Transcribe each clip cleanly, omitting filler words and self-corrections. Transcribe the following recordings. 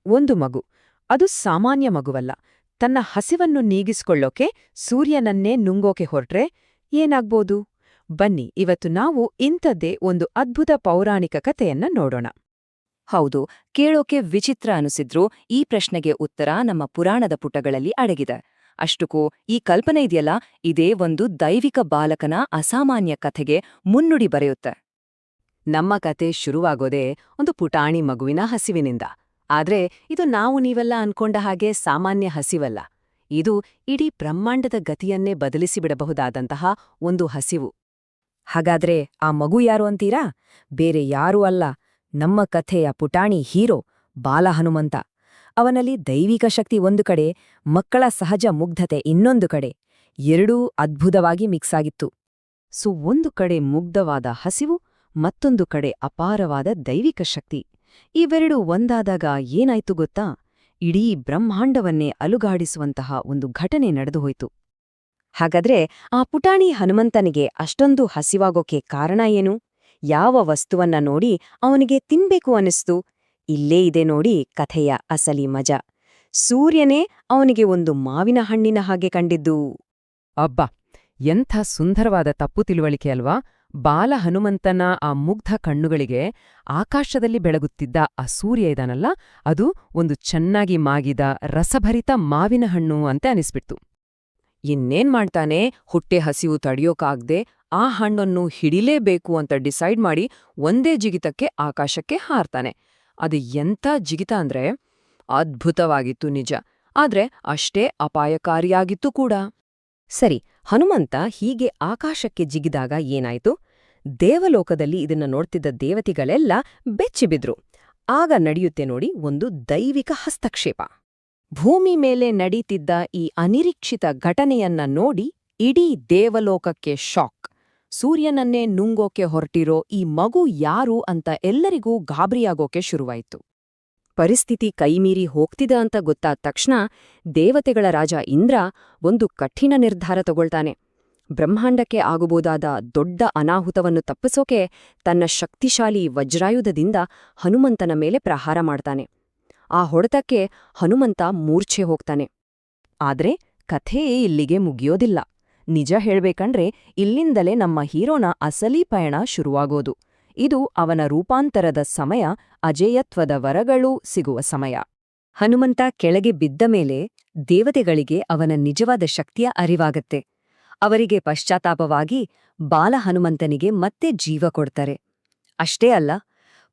ಒಂದು ಮಗು. ಅದು ಸಾಮಾನ್ಯ ಮಗುವಲ್ಲ. ತನ್ನ ಹಸಿವನ್ನು ನೀಗಿಸ್ಕೊಳ್ಳೋಕೆ ಸೂರ್ಯನನ್ನೇ ನುಂಗೋಕೆ ಹೊರಟ್ರೆ ಏನಾಗ್ಬೋದು? ಬನ್ನಿ ಇವತ್ತು ನಾವು ಇಂಥದ್ದೇ ಒಂದು ಅದ್ಭುತ ಪೌರಾಣಿಕ ಕಥೆಯನ್ನ ನೋಡೋಣ. ಹೌದು, ಕೇಳೋಕೆ ವಿಚಿತ್ರ ಅನಿಸಿದ್ರೂ ಈ ಪ್ರಶ್ನೆಗೆ ಉತ್ತರ ನಮ್ಮ ಪುರಾಣದ ಪುಟಗಳಲ್ಲಿ ಅಡಗಿದೆ. ಅಷ್ಟಕ್ಕೂ ಈ ಕಲ್ಪನೆ ಇದೆಯಲ್ಲ, ಇದೇ ಒಂದು ದೈವಿಕ ಬಾಲಕನ ಅಸಾಮಾನ್ಯ ಕಥೆಗೆ ಮುನ್ನುಡಿ ಬರೆಯುತ್ತೆ. ನಮ್ಮ ಕತೆ ಶುರುವಾಗೋದೇ ಒಂದು ಪುಟಾಣಿ ಮಗುವಿನ ಹಸಿವಿನಿಂದ. ಆದ್ರೆ ಇದು ನಾವು ನೀವೆಲ್ಲ ಅನ್ಕೊಂಡ ಹಾಗೆ ಸಾಮಾನ್ಯ ಹಸಿವಲ್ಲ. ಇದು ಇಡೀ ಬ್ರಹ್ಮಾಂಡದ ಗತಿಯನ್ನೇ ಬದಲಿಸಿಬಿಡಬಹುದಾದಂತಹ ಒಂದು ಹಸಿವು. ಹಾಗಾದ್ರೆ ಆ ಮಗು ಯಾರು ಅಂತೀರಾ? ಬೇರೆ ಯಾರೂ ಅಲ್ಲ, ನಮ್ಮ ಕಥೆಯ ಪುಟಾಣಿ ಹೀರೋ ಬಾಲಹನುಮಂತ. ಅವನಲ್ಲಿ ದೈವಿಕ ಶಕ್ತಿ ಒಂದು ಕಡೆ, ಮಕ್ಕಳ ಸಹಜ ಮುಗ್ಧತೆ ಇನ್ನೊಂದು ಕಡೆ, ಎರಡೂ ಅದ್ಭುತವಾಗಿ ಮಿಕ್ಸ್ ಆಗಿತ್ತು. ಒಂದು ಕಡೆ ಮುಗ್ಧವಾದ ಹಸಿವು, ಮತ್ತೊಂದು ಕಡೆ ಅಪಾರವಾದ ದೈವಿಕ ಶಕ್ತಿ. ಇವೆರಡೂ ಒಂದಾದಾಗ ಏನಾಯ್ತು ಗೊತ್ತಾ? ಇಡೀ ಬ್ರಹ್ಮಾಂಡವನ್ನೇ ಅಲುಗಾಡಿಸುವಂತಹ ಒಂದು ಘಟನೆ ನಡೆದುಹೋಯ್ತು. ಹಾಗಾದ್ರೆ ಆ ಪುಟಾಣಿ ಹನುಮಂತನಿಗೆ ಅಷ್ಟೊಂದು ಹಸಿವಾಗೋಕೆ ಕಾರಣ ಏನು? ಯಾವ ವಸ್ತುವನ್ನ ನೋಡಿ ಅವನಿಗೆ ತಿನ್ಬೇಕು ಅನಿಸ್ತು? ಇಲ್ಲೇ ಇದೆ ನೋಡಿ ಕಥೆಯ ಅಸಲಿ ಮಜಾ. ಸೂರ್ಯನೇ ಅವನಿಗೆ ಒಂದು ಮಾವಿನ ಹಣ್ಣಿನ ಹಾಗೆ ಕಂಡಿದ್ದು. ಅಬ್ಬಾ, ಎಂಥ ಸುಂದರವಾದ ತಪ್ಪು ತಿಳುವಳಿಕೆ ಅಲ್ವಾ? ಬಾಲ ಹನುಮಂತನ ಆ ಮುಗ್ಧ ಕಣ್ಣುಗಳಿಗೆ ಆಕಾಶದಲ್ಲಿ ಬೆಳಗುತ್ತಿದ್ದ ಆ ಸೂರ್ಯ ಇದಾನಲ್ಲ, ಅದು ಒಂದು ಚೆನ್ನಾಗಿ ಮಾಗಿದ ರಸಭರಿತ ಮಾವಿನ ಹಣ್ಣು ಅಂತ ಅನಿಸ್ಬಿಡ್ತು. ಇನ್ನೇನ್ ಮಾಡ್ತಾನೆ, ಹೊಟ್ಟೆ ಹಸಿವು ತಡೆಯೋಕಾಗ್ದೆ ಆ ಹಣ್ಣನ್ನು ಹಿಡಿಲೇಬೇಕು ಅಂತ ಡಿಸೈಡ್ ಮಾಡಿ ಒಂದೇ ಜಿಗಿತಕ್ಕೆ ಆಕಾಶಕ್ಕೆ ಹಾರ್ತಾನೆ. ಅದು ಎಂಥ ಜಿಗಿತ ಅಂದ್ರೆ ಅದ್ಭುತವಾಗಿತ್ತು ನಿಜ, ಆದ್ರೆ ಅಷ್ಟೇ ಅಪಾಯಕಾರಿಯಾಗಿತ್ತು ಕೂಡ. ಸರಿ, ಹನುಮಂತ ಹೀಗೆ ಆಕಾಶಕ್ಕೆ ಜಿಗಿದಾಗ ಏನಾಯ್ತು? ದೇವಲೋಕದಲ್ಲಿ ಇದನ್ನ ನೋಡ್ತಿದ್ದ ದೇವತೆಗಳೆಲ್ಲ ಬೆಚ್ಚಿಬಿದ್ರು. ಆಗ ನಡೆಯುತ್ತೆ ನೋಡಿ ಒಂದು ದೈವಿಕ ಹಸ್ತಕ್ಷೇಪ. ಭೂಮಿ ಮೇಲೆ ನಡೀತಿದ್ದ ಈ ಅನಿರೀಕ್ಷಿತ ಘಟನೆಯನ್ನ ನೋಡಿ ಇಡೀ ದೇವಲೋಕಕ್ಕೆ ಶಾಕ್. ಸೂರ್ಯನನ್ನೇ ನುಂಗೋಕೆ ಹೊರಟಿರೋ ಈ ಮಗು ಯಾರು ಅಂತ ಎಲ್ಲರಿಗೂ ಗಾಬರಿಯಾಗೋಕೆ ಶುರುವಾಯಿತು. ಪರಿಸ್ಥಿತಿ ಕೈಮೀರಿ ಹೋಗ್ತಿದ ಅಂತ ಗೊತ್ತಾದ ತಕ್ಷಣ ದೇವತೆಗಳ ರಾಜ ಇಂದ್ರ ಒಂದು ಕಠಿಣ ನಿರ್ಧಾರ ತಗೊಳ್ತಾನೆ. ಬ್ರಹ್ಮಾಂಡಕ್ಕೆ ಆಗಬಹುದಾದ ದೊಡ್ಡ ಅನಾಹುತವನ್ನು ತಪ್ಪಿಸೋಕೆ ತನ್ನ ಶಕ್ತಿಶಾಲಿ ವಜ್ರಾಯುಧದಿಂದ ಹನುಮಂತನ ಮೇಲೆ ಪ್ರಹಾರ ಮಾಡ್ತಾನೆ. ಆ ಹೊಡೆತಕ್ಕೆ ಹನುಮಂತ ಮೂರ್ಛೆ ಹೋಗ್ತಾನೆ. ಆದ್ರೆ ಕಥೆಯೇ ಇಲ್ಲಿಗೆ ಮುಗಿಯೋದಿಲ್ಲ. ನಿಜ ಹೇಳ್ಬೇಕಂದ್ರೆ ಇಲ್ಲಿಂದಲೇ ನಮ್ಮ ಹೀರೋನ ಅಸಲಿ ಪಯಣ ಶುರುವಾಗೋದು. ಇದು ಅವನ ರೂಪಾಂತರದ ಸಮಯ, ಅಜೇಯತ್ವದ ವರಗಳೂ ಸಿಗುವ ಸಮಯ. ಹನುಮಂತ ಕೆಳಗೆ ಬಿದ್ದ ಮೇಲೆ ದೇವತೆಗಳಿಗೆ ಅವನ ನಿಜವಾದ ಶಕ್ತಿಯ ಅರಿವಾಗತ್ತೆ. ಅವರಿಗೆ ಪಶ್ಚಾತ್ತಾಪವಾಗಿ ಬಾಲಹನುಮಂತನಿಗೆ ಮತ್ತೆ ಜೀವ ಕೊಡ್ತಾರೆ. ಅಷ್ಟೇ ಅಲ್ಲ,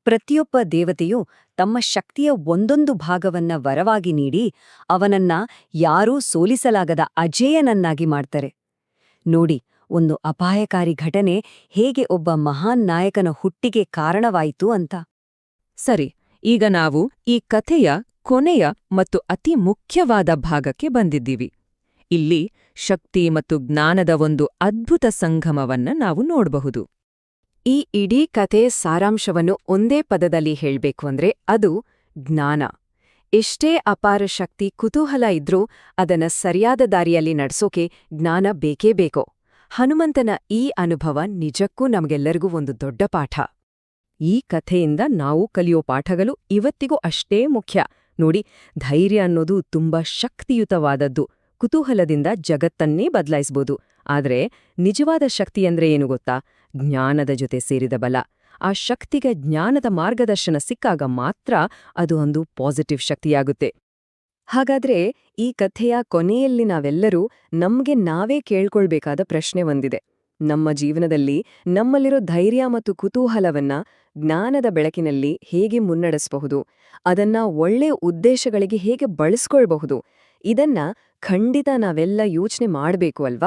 ಪ್ರತಿಯೊಬ್ಬ ದೇವತೆಯೂ ತಮ್ಮ ಶಕ್ತಿಯ ಒಂದೊಂದು ಭಾಗವನ್ನ ವರವಾಗಿ ನೀಡಿ ಅವನನ್ನ ಯಾರೂ ಸೋಲಿಸಲಾಗದ ಅಜೇಯನನ್ನಾಗಿ ಮಾಡ್ತಾರೆ. ನೋಡಿ, ಒಂದು ಅಪಾಯಕಾರಿ ಘಟನೆ ಹೇಗೆ ಒಬ್ಬ ಮಹಾನ್ ನಾಯಕನ ಹುಟ್ಟಿಗೆ ಕಾರಣವಾಯಿತು ಅಂತ. ಸರಿ, ಈಗ ನಾವು ಈ ಕಥೆಯ ಕೊನೆಯ ಮತ್ತು ಅತಿ ಮುಖ್ಯವಾದ ಭಾಗಕ್ಕೆ ಬಂದಿದ್ದೀವಿ. ಇಲ್ಲಿ ಶಕ್ತಿ ಮತ್ತು ಜ್ಞಾನದ ಒಂದು ಅದ್ಭುತ ಸಂಗಮವನ್ನ ನಾವು ನೋಡಬಹುದು. ಈ ಇಡೀ ಕಥೆಯ ಸಾರಾಂಶವನ್ನು ಒಂದೇ ಪದದಲ್ಲಿ ಹೇಳ್ಬೇಕು ಅಂದ್ರೆ ಅದು ಜ್ಞಾನ. ಎಷ್ಟೇ ಅಪಾರ ಶಕ್ತಿ, ಕುತೂಹಲ ಇದ್ರೂ ಅದನ್ನ ಸರಿಯಾದ ದಾರಿಯಲ್ಲಿ ನಡ್ಸೋಕೆ ಜ್ಞಾನ ಬೇಕೇ ಬೇಕೋ. ಹನುಮಂತನ ಈ ಅನುಭವ ನಿಜಕ್ಕೂ ನಮಗೆಲ್ಲರಿಗೂ ಒಂದು ದೊಡ್ಡ ಪಾಠ. ಈ ಕಥೆಯಿಂದ ನಾವು ಕಲಿಯೋ ಪಾಠಗಳು ಇವತ್ತಿಗೂ ಅಷ್ಟೇ ಮುಖ್ಯ. ನೋಡಿ, ಧೈರ್ಯ ಅನ್ನೋದು ತುಂಬಾ ಶಕ್ತಿಯುತವಾದದ್ದು. ಕುತೂಹಲದಿಂದ ಜಗತ್ತನ್ನೇ ಬದಲಾಯಿಸ್ಬೋದು. ಆದ್ರೆ ನಿಜವಾದ ಶಕ್ತಿಯಂದ್ರೆ ಏನು ಗೊತ್ತಾ? ಜ್ಞಾನದ ಜೊತೆ ಸೇರಿದ ಬಲ. ಆ ಶಕ್ತಿಗೆ ಜ್ಞಾನದ ಮಾರ್ಗದರ್ಶನ ಸಿಕ್ಕಾಗ ಮಾತ್ರ ಅದು ಒಂದು ಪಾಸಿಟಿವ್ ಶಕ್ತಿಯಾಗುತ್ತೆ. ಹಾಗಾದ್ರೆ ಈ ಕಥೆಯ ಕೊನೆಯಲ್ಲಿ ನಾವೆಲ್ಲರೂ ನಮ್ಗೆ ನಾವೇ ಕೇಳ್ಕೊಳ್ಬೇಕಾದ ಪ್ರಶ್ನೆ ಒಂದಿದೆ. ನಮ್ಮ ಜೀವನದಲ್ಲಿ ನಮ್ಮಲ್ಲಿರೋ ಧೈರ್ಯ ಮತ್ತು ಕುತೂಹಲವನ್ನ ಜ್ಞಾನದ ಬೆಳಕಿನಲ್ಲಿ ಹೇಗೆ ಮುನ್ನಡೆಸಬಹುದು? ಅದನ್ನ ಒಳ್ಳೆ ಉದ್ದೇಶಗಳಿಗೆ ಹೇಗೆ ಬಳಸ್ಕೊಳ್ಬಹುದು? ಇದನ್ನ ಖಂಡಿತ ನಾವೆಲ್ಲ ಯೋಚನೆ ಮಾಡ್ಬೇಕು ಅಲ್ವಾ?